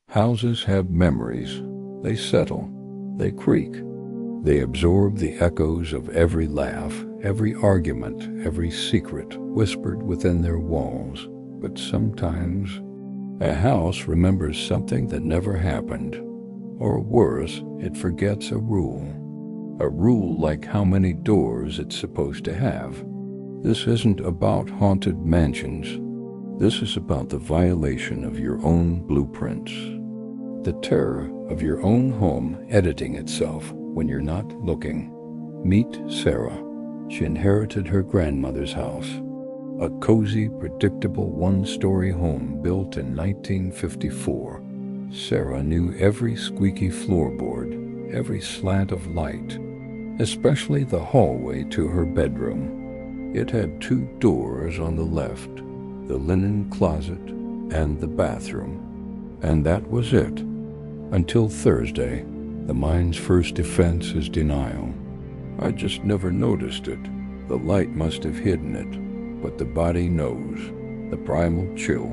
Houses have memories. They settle. They creak. They absorb the echoes of every laugh, every argument, every secret whispered within their walls. But sometimes a house remembers something that never happened. Or worse, it forgets a rule. A rule like how many doors it's supposed to have. This isn't about haunted mansions. This is about the violation of your own blueprints. The terror of your own home editing itself when you're not looking. Meet Sarah. She inherited her grandmother's house. A cozy, predictable one-story home built in 1954. Sarah knew every squeaky floorboard, every slant of light, especially the hallway to her bedroom. It had 2 doors on the left, the linen closet and the bathroom. And that was it. Until Thursday, the mind's first defense is denial. I just never noticed it. The light must have hidden it, but the body knows. The primal chill,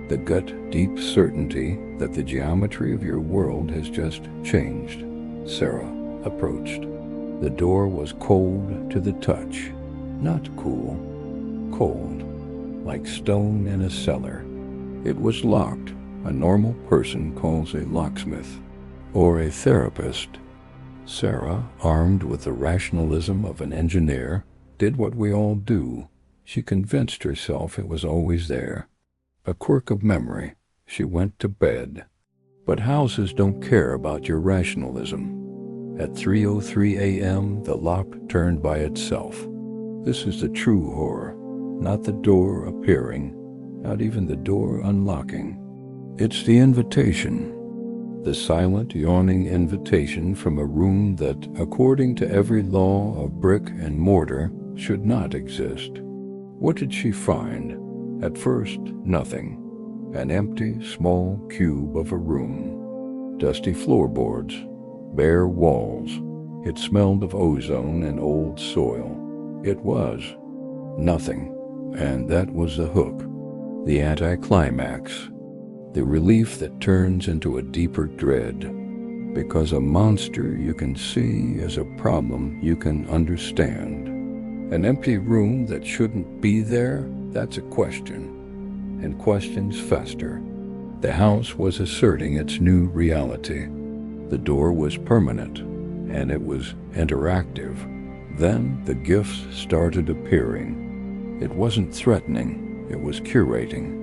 the gut-deep certainty that the geometry of your world has just changed. Sarah approached. The door was cold to the touch, not cool, cold, like stone in a cellar. It was locked. A normal person calls a locksmith or a therapist. Sarah, armed with the rationalism of an engineer, did what we all do. She convinced herself it was always there. A quirk of memory. She went to bed. But houses don't care about your rationalism. At 3:03 a.m., the lock turned by itself. This is the true horror, not the door appearing, not even the door unlocking. It's the invitation, the silent, yawning invitation from a room that, according to every law of brick and mortar, should not exist. What did she find? At first, nothing. An empty, small cube of a room. Dusty floorboards, bare walls. It smelled of ozone and old soil. It was nothing, and that was the hook, the anticlimax. The relief that turns into a deeper dread, because a monster you can see is a problem you can understand. An empty room that shouldn't be there, that's a question, and questions fester. The house was asserting its new reality. The door was permanent, and it was interactive. Then the gifts started appearing. It wasn't threatening, it was curating.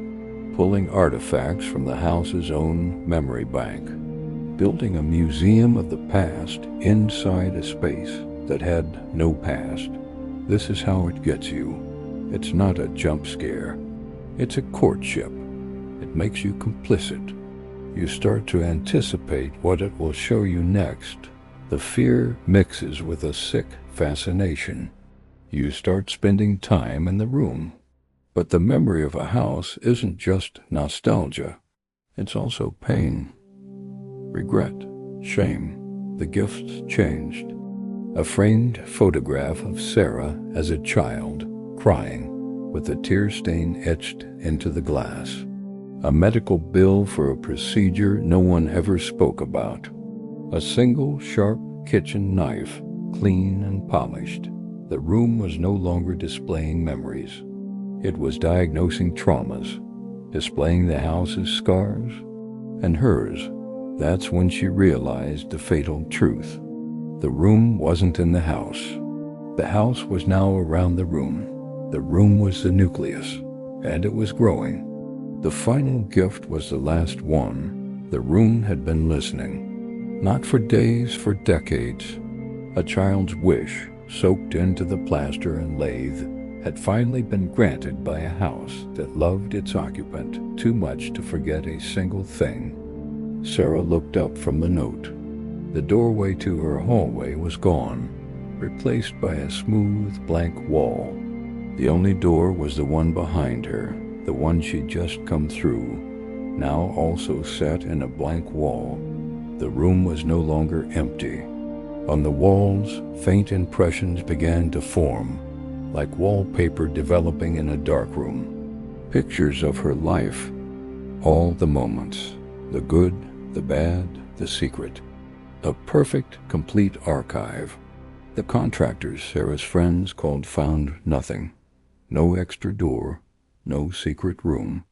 Pulling artifacts from the house's own memory bank, building a museum of the past inside a space that had no past. This is how it gets you. It's not a jump scare. It's a courtship. It makes you complicit. You start to anticipate what it will show you next. The fear mixes with a sick fascination. You start spending time in the room. But the memory of a house isn't just nostalgia. It's also pain, regret, shame. The gifts changed. A framed photograph of Sarah as a child, crying, with a tear stain etched into the glass. A medical bill for a procedure no one ever spoke about. A single sharp kitchen knife, clean and polished. The room was no longer displaying memories. It was diagnosing traumas, displaying the house's scars, and hers. That's when she realized the fatal truth. The room wasn't in the house. The house was now around the room. The room was the nucleus, and it was growing. The final gift was the last one. The room had been listening, not for days, for decades. A child's wish, soaked into the plaster and lathe, had finally been granted by a house that loved its occupant too much to forget a single thing. Sarah looked up from the note. The doorway to her hallway was gone, replaced by a smooth, blank wall. The only door was the one behind her, the one she'd just come through, now also set in a blank wall. The room was no longer empty. On the walls, faint impressions began to form, like wallpaper developing in a dark room. Pictures of her life, all the moments, The good, the bad, the secret. A perfect, complete archive. The contractors Sarah's friends called found nothing. No extra door, no secret room.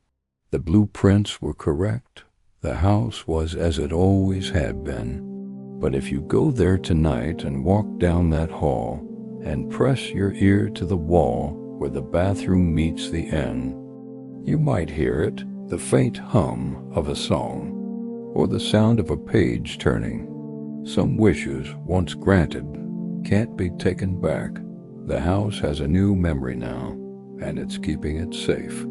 The blueprints were correct. The house was as it always had been. But if you go there tonight and walk down that hall and press your ear to the wall where the bathroom meets the inn, you might hear it, the faint hum of a song, or the sound of a page turning. Some wishes once granted can't be taken back. The house has a new memory now, and it's keeping it safe.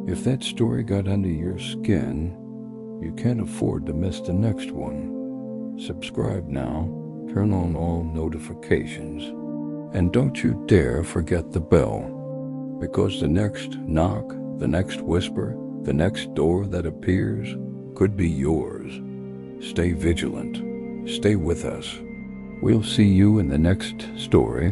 If that story got under your skin, you can't afford to miss the next one. Subscribe now, turn on all notifications, and don't you dare forget the bell, because the next knock, the next whisper, the next door that appears could be yours. Stay vigilant. Stay with us. We'll see you in the next story.